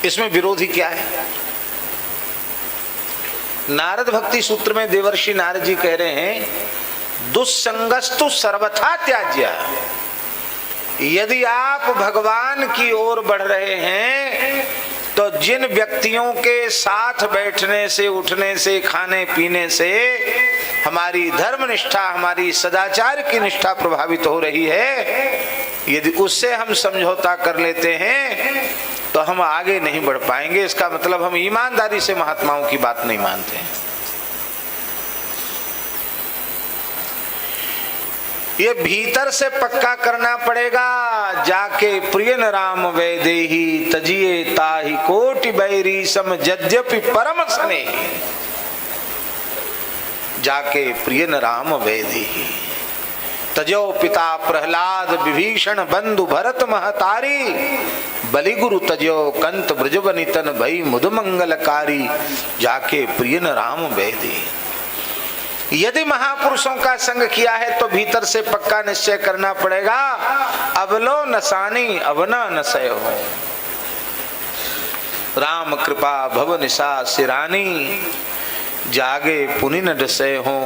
इसमें विरोधी क्या है? नारद भक्ति सूत्र में देवर्षि नारद जी कह रहे हैं, दुस्संगस्तु सर्वथा त्याज्य। यदि आप भगवान की ओर बढ़ रहे हैं तो जिन व्यक्तियों के साथ बैठने से, उठने से, खाने पीने से हमारी धर्म निष्ठा, हमारी सदाचार की निष्ठा प्रभावित हो रही है, यदि उससे हम समझौता कर लेते हैं तो हम आगे नहीं बढ़ पाएंगे। इसका मतलब हम ईमानदारी से महात्माओं की बात नहीं मानते हैं। ये भीतर से पक्का करना पड़ेगा। जाके प्रिय न राम वैदेही, तजिए ताहि कोटि बैरी सम यद्यपि परम स्नेही। जाके प्रिय न राम वैदेही, तजो पिता प्रहलाद विभीषण बंधु भरत महतारी। बलिगुरु तजो कंत ब्रजबनितन भई मुद मंगलकारी। जाके प्रिय न राम वैदेही। यदि महापुरुषों का संग किया है तो भीतर से पक्का निश्चय करना पड़ेगा, अबलो नसानी अवना नसय हो। राम कृपा भव निशा सिरानी, जागे पुनि न डसय हो।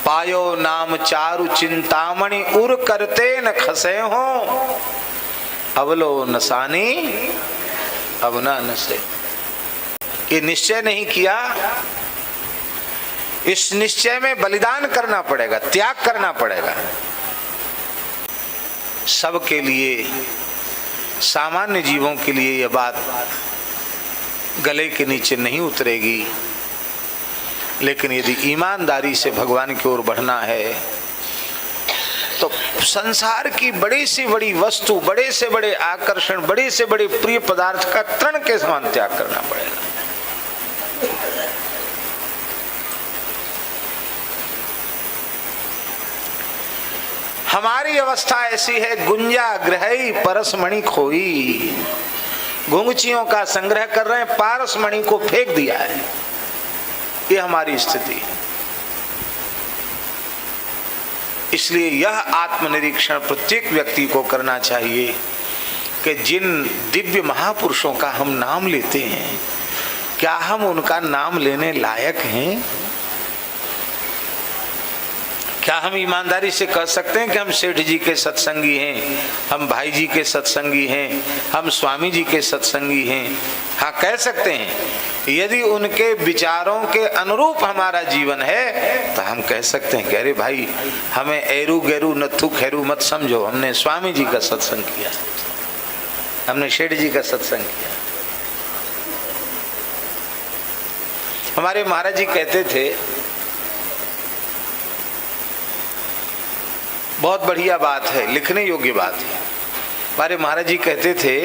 पायो नाम चारु चिंतामणि, उर करते न खसे हो। अवलो नसानी अवना नसय। ये निश्चय नहीं किया, इस निश्चय में बलिदान करना पड़ेगा, त्याग करना पड़ेगा सबके लिए। सामान्य जीवों के लिए यह बात गले के नीचे नहीं उतरेगी, लेकिन यदि ईमानदारी से भगवान की ओर बढ़ना है तो संसार की बड़ी से बड़ी वस्तु, बड़े से बड़े आकर्षण, बड़े से बड़े प्रिय पदार्थ का तृण के समान त्याग करना पड़ेगा। हमारी अवस्था ऐसी है, गुंजा ग्रहई परसमणि खोई। घुंघचियों का संग्रह कर रहे हैं, पारसमणि को फेंक दिया है। ये हमारी स्थिति। इसलिए यह आत्मनिरीक्षण प्रत्येक व्यक्ति को करना चाहिए कि जिन दिव्य महापुरुषों का हम नाम लेते हैं, क्या हम उनका नाम लेने लायक हैं? क्या हम ईमानदारी से कह सकते हैं कि हम सेठ जी के सत्संगी हैं, हम भाई जी के सत्संगी हैं, हम स्वामी जी के सत्संगी हैं? हाँ, कह सकते हैं। यदि उनके विचारों के अनुरूप हमारा जीवन है तो हम कह सकते हैं कि अरे भाई, हमें एरू गैरू नथु खैरू मत समझो, हमने स्वामी जी का सत्संग किया, हमने सेठ जी का सत्संग किया। हमारे महाराज जी कहते थे, बहुत बढ़िया बात है, लिखने योग्य बात है। हमारे महाराज जी कहते थे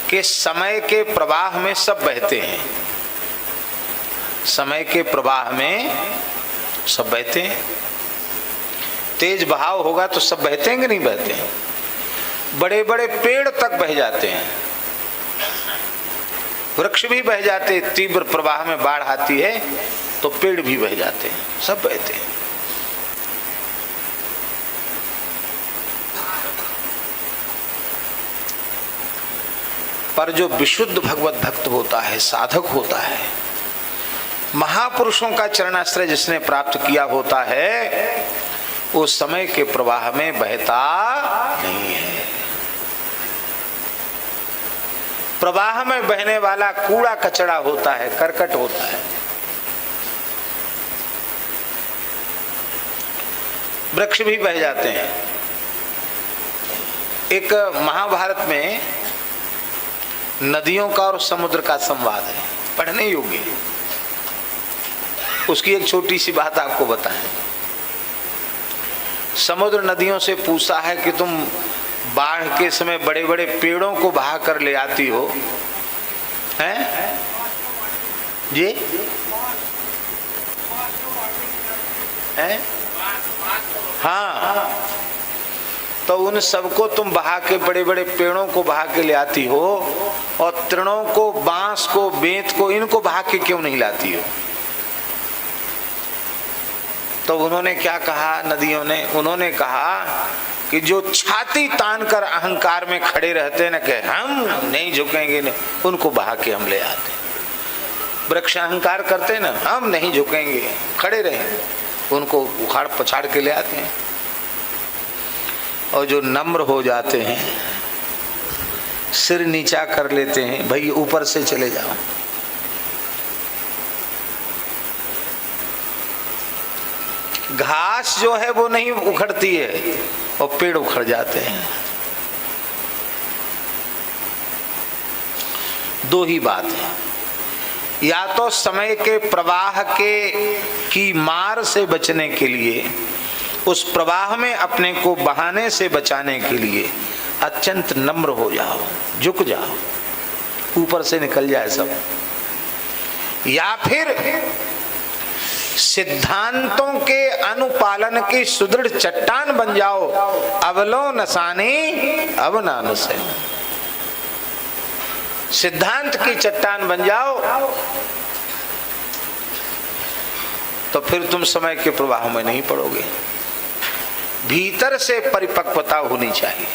कि समय के प्रवाह में सब बहते हैं, समय के प्रवाह में सब बहते हैं। तेज बहाव होगा तो सब बहते हैं कि नहीं बहते हैं? बड़े बड़े पेड़ तक बह जाते हैं, वृक्ष भी बह जाते हैं। तीव्र प्रवाह में बाढ़ आती है तो पेड़ भी बह जाते हैं, सब बहते हैं। पर जो विशुद्ध भगवत भक्त होता है, साधक होता है, महापुरुषों का चरणाश्रय जिसने प्राप्त किया होता है, वो समय के प्रवाह में बहता नहीं है। प्रवाह में बहने वाला कूड़ा कचड़ा होता है, करकट होता है। वृक्ष भी बह जाते हैं। एक महाभारत में नदियों का और समुद्र का संवाद है, पढ़ने योग्य है। उसकी एक छोटी सी बात आपको बताएं। समुद्र नदियों से पूछा है कि तुम बाढ़ के समय बड़े बड़े पेड़ों को बहा कर ले आती हो, हैं जी? हैं? हाँ, तो उन सबको तुम बहा के, बड़े बड़े पेड़ों को बहा के ले आती हो, और तृणों को, बांस को, बेंत को, इनको बहा के क्यों नहीं लाती हो? तो उन्होंने क्या कहा, नदियों ने? उन्होंने कहा कि जो छाती तान कर अहंकार में खड़े रहते हैं ना कि हम नहीं झुकेंगे, नहीं, उनको बहा के हम ले आते। वृक्ष अहंकार करते हैं ना, हम नहीं झुकेंगे, खड़े रहें, उनको उखाड़ पछाड़ के ले आते हैं। और जो नम्र हो जाते हैं, सिर नीचा कर लेते हैं, भाई ऊपर से चले जाओ। घास जो है वो नहीं उखड़ती है और पेड़ उखड़ जाते हैं। दो ही बात है, या तो समय के प्रवाह की मार से बचने के लिए, उस प्रवाह में अपने को बहाने से बचाने के लिए अत्यंत नम्र हो जाओ, झुक जाओ, ऊपर से निकल जाए सब, या फिर सिद्धांतों के अनुपालन की सुदृढ़ चट्टान बन जाओ। अवलो नसानी अब ना नसे, सिद्धांत की चट्टान बन जाओ तो फिर तुम समय के प्रवाह में नहीं पड़ोगे। भीतर से परिपक्वता होनी चाहिए।